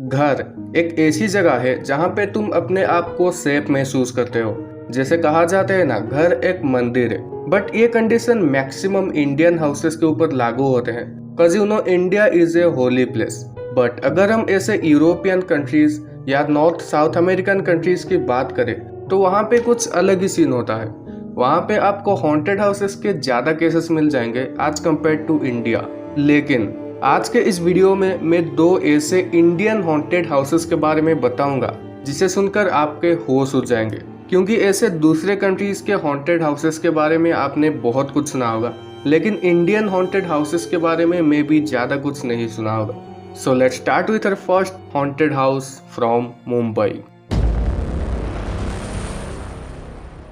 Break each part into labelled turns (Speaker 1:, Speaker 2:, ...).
Speaker 1: घर एक ऐसी जगह है जहाँ पे तुम अपने आप को सेफ महसूस करते हो। जैसे कहा जाता है ना, घर एक मंदिर है। बट ये कंडीशन मैक्सिमम इंडियन हाउसेस के ऊपर लागू होते हैं, because you know India is a holy place. But अगर हम ऐसे यूरोपियन कंट्रीज या नॉर्थ साउथ अमेरिकन कंट्रीज की बात करें तो वहाँ पे कुछ अलग ही सीन होता है। वहाँ पे आपको हॉन्टेड हाउसेस के ज्यादा केसेस मिल जाएंगे आज कंपेयर टू इंडिया। लेकिन आज के इस वीडियो में मैं दो ऐसे इंडियन हॉन्टेड हाउसेस के बारे में बताऊंगा जिसे सुनकर आपके होश उड़ जाएंगे, क्योंकि ऐसे दूसरे कंट्रीज के हॉन्टेड हाउसेस के बारे में आपने बहुत कुछ सुना होगा, लेकिन इंडियन हॉन्टेड हाउसेस के बारे में मैं भी ज्यादा कुछ नहीं सुना होगा। So let's start with our first haunted house from Mumbai.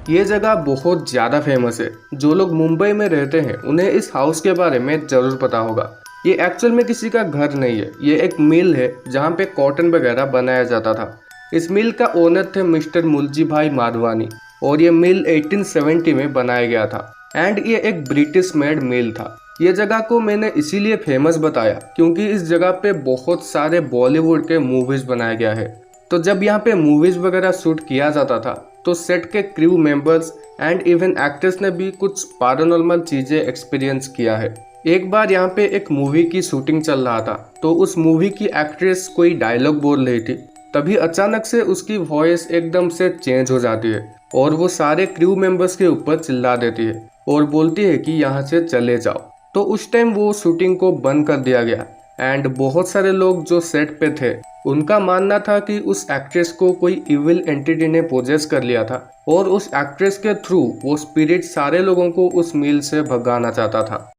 Speaker 1: ये जगह बहुत ज्यादा फेमस है। जो लोग मुंबई में रहते हैं उन्हें इस हाउस के बारे में जरूर पता होगा। ये एक्चुअल में किसी का घर नहीं है, ये एक मिल है जहाँ पे कॉटन वगैरह बनाया जाता था। इस मिल का ओनर थे मिस्टर मुलजी भाई माधवानी और ये मिल 1870 में बनाया गया था एंड ये एक ब्रिटिश मेड मिल था। ये जगह को मैंने इसीलिए फेमस बताया क्योंकि इस जगह पे बहुत सारे बॉलीवुड के मूवीज बनाया गया है। तो जब यहाँ पे मूवीज वगैरह शूट किया जाता था तो सेट के crew members and even actors ने भी कुछ पैरानॉर्मल चीजें एक्सपीरियंस किया है। एक बार यहाँ पे एक मूवी की शूटिंग चल रहा था तो उस मूवी की एक्ट्रेस कोई डायलॉग बोल रही थी, तभी अचानक से उसकी वॉइस एकदम से चेंज हो जाती है और वो सारे क्रू मेंबर्स के ऊपर चिल्ला देती है और बोलती है कि यहाँ से चले जाओ। तो उस टाइम वो शूटिंग को बंद कर दिया गया एंड बहुत सारे लोग जो सेट पे थे उनका मानना था कि उस एक्ट्रेस को कोई इविल एंटिटी ने पोजेस कर लिया था और उस एक्ट्रेस के थ्रू वो स्पिरिट सारे लोगों को उस मिल से भगाना चाहता था।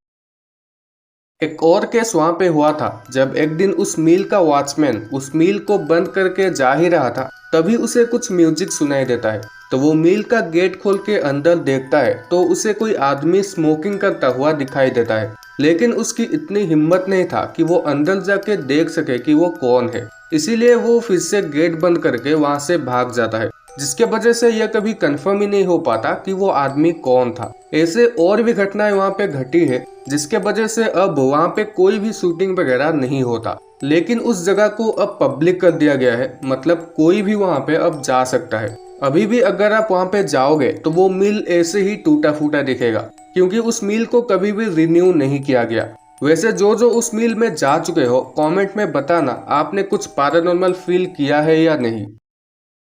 Speaker 1: एक और केस वहां पे हुआ था जब एक दिन उस मिल का वॉचमैन उस मिल को बंद करके जा ही रहा था, तभी उसे कुछ म्यूजिक सुनाई देता है। तो वो मिल का गेट खोल के अंदर देखता है तो उसे कोई आदमी स्मोकिंग करता हुआ दिखाई देता है, लेकिन उसकी इतनी हिम्मत नहीं था कि वो अंदर जाके देख सके कि वो कौन है। इसीलिए वो फिर से गेट बंद करके वहां से भाग जाता है, जिसके वजह से यह कभी कंफर्म ही नहीं हो पाता कि वो आदमी कौन था। ऐसे और भी घटनाएं वहां पे घटी है जिसके वजह से अब वहां पे कोई भी शूटिंग वगैरह नहीं होता। लेकिन उस जगह को अब पब्लिक कर दिया गया है, मतलब कोई भी वहां पे अब जा सकता है। अभी भी अगर आप वहां पे जाओगे तो वो मिल ऐसे ही टूटा फूटा दिखेगा क्योंकि उस मिल को कभी भी रिन्यू नहीं किया गया। वैसे जो उस मिल में जा चुके हो कमेंट में बताना आपने कुछ पैरानॉर्मल फील किया है या नहीं।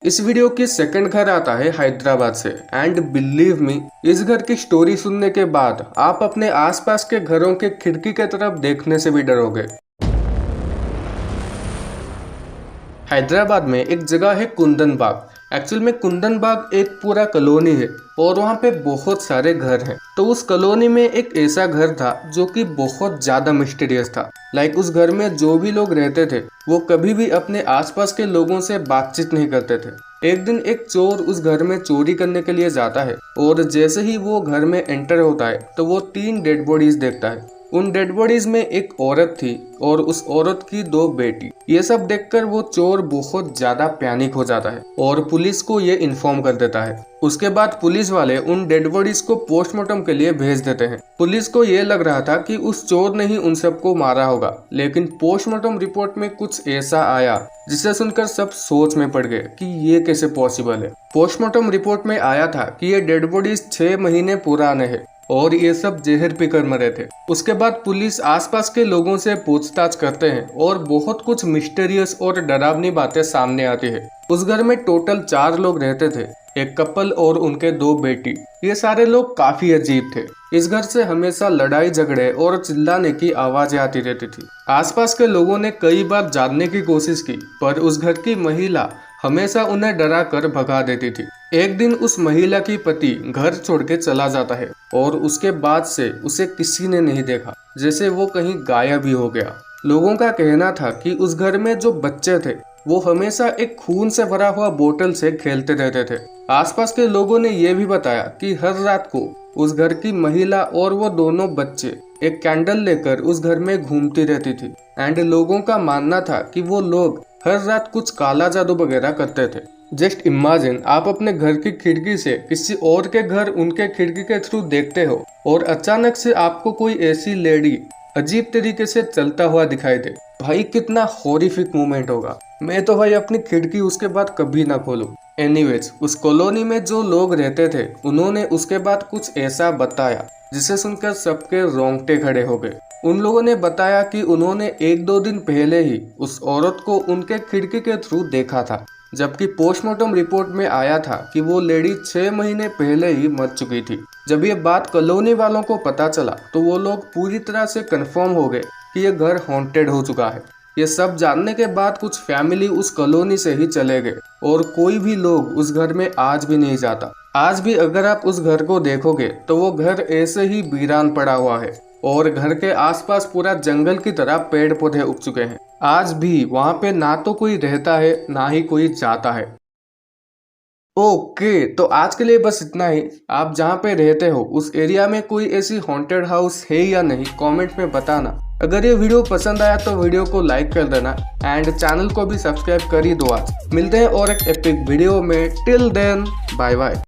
Speaker 1: इस वीडियो की सेकंड घर आता है हैदराबाद से एंड बिलीव मी, इस घर की स्टोरी सुनने के बाद आप अपने आसपास के घरों के खिड़की के तरफ देखने से भी डरोगे। हैदराबाद में एक जगह है कुंदन बाग। एक्चुअल में कुंदन बाग एक पूरा कॉलोनी है और वहाँ पे बहुत सारे घर हैं। तो उस कॉलोनी में एक ऐसा घर था जो कि बहुत ज्यादा मिस्टीरियस था। लाइक उस घर में जो भी लोग रहते थे वो कभी भी अपने आसपास के लोगों से बातचीत नहीं करते थे। एक दिन एक चोर उस घर में चोरी करने के लिए जाता है और जैसे ही वो घर में एंटर होता है तो वो 3 डेड बॉडीज देखता है। उन डेड बॉडीज में एक औरत थी और उस औरत की 2 बेटी। ये सब देखकर वो चोर बहुत ज्यादा पैनिक हो जाता है और पुलिस को ये इन्फॉर्म कर देता है। उसके बाद पुलिस वाले उन डेड बॉडीज को पोस्टमार्टम के लिए भेज देते हैं। पुलिस को ये लग रहा था कि उस चोर ने ही उन सबको मारा होगा, लेकिन पोस्टमार्टम रिपोर्ट में कुछ ऐसा आया जिसे सुनकर सब सोच में पड़ गए कि ये कैसे पॉसिबल है। पोस्टमार्टम रिपोर्ट में आया था कि ये डेड बॉडीज 6 महीने पुराने हैं और ये सब जहर पीकर मरे थे। उसके बाद पुलिस आसपास के लोगों से पूछताछ करते हैं और बहुत कुछ मिस्टीरियस और डरावनी बातें सामने आती है। उस घर में टोटल 4 लोग रहते थे, एक कपल और उनके 2 बेटी। ये सारे लोग काफी अजीब थे। इस घर से हमेशा लड़ाई झगड़े और चिल्लाने की आवाजें आती रहती थी। आसपास के लोगों ने कई बार जानने की कोशिश की पर उस घर की महिला हमेशा उन्हें डरा कर भगा देती थी। एक दिन उस महिला की पति घर छोड़ के चला जाता है और उसके बाद से उसे किसी ने नहीं देखा, जैसे वो कहीं गायब ही हो गया। लोगों का कहना था कि उस घर में जो बच्चे थे वो हमेशा एक खून से भरा हुआ बोतल से खेलते रहते थे। आसपास के लोगों ने यह भी बताया कि हर रात को उस घर की महिला और वो दोनों बच्चे एक कैंडल लेकर उस घर में घूमती रहती थी एंड लोगों का मानना था कि वो लोग हर रात कुछ काला जादू वगैरह करते थे। जस्ट इमेजिन, आप अपने घर की खिड़की से किसी और के घर उनके खिड़की के थ्रू देखते हो और अचानक से आपको कोई ऐसी लेडी अजीब तरीके से चलता हुआ दिखाई दे। भाई कितना हॉरिफिक मोमेंट होगा। मैं तो भाई अपनी खिड़की उसके बाद कभी ना खोलूं। एनीवेज, उस कॉलोनी में जो लोग रहते थे उन्होंने उसके बाद कुछ ऐसा बताया जिसे सुनकर सबके रोंगटे खड़े हो गए। उन लोगों ने बताया कि उन्होंने 1-2 दिन पहले ही उस औरत को उनके खिड़की के थ्रू देखा था, जबकि पोस्टमार्टम रिपोर्ट में आया था कि वो लेडी 6 महीने पहले ही मर चुकी थी। जब ये बात कॉलोनी वालों को पता चला तो वो लोग पूरी तरह से कंफर्म हो गए कि ये घर हॉन्टेड हो चुका है। ये सब जानने के बाद कुछ फैमिली उस कॉलोनी से ही चले गए और कोई भी लोग उस घर में आज भी नहीं जाता। आज भी अगर आप उस घर को देखोगे तो वो घर ऐसे ही वीरान पड़ा हुआ है और घर के आसपास पूरा जंगल की तरह पेड़ पौधे उग चुके हैं। आज भी वहां पे ना तो कोई रहता है ना ही कोई जाता है। ओके, तो आज के लिए बस इतना ही। आप जहाँ पे रहते हो उस एरिया में कोई ऐसी हॉन्टेड हाउस है या नहीं, कमेंट में बताना। अगर ये वीडियो पसंद आया तो वीडियो को लाइक कर देना एंड चैनल को भी सब्सक्राइब कर ही दो। आज मिलते हैं और एक एपिक वीडियो में। Till then bye bye.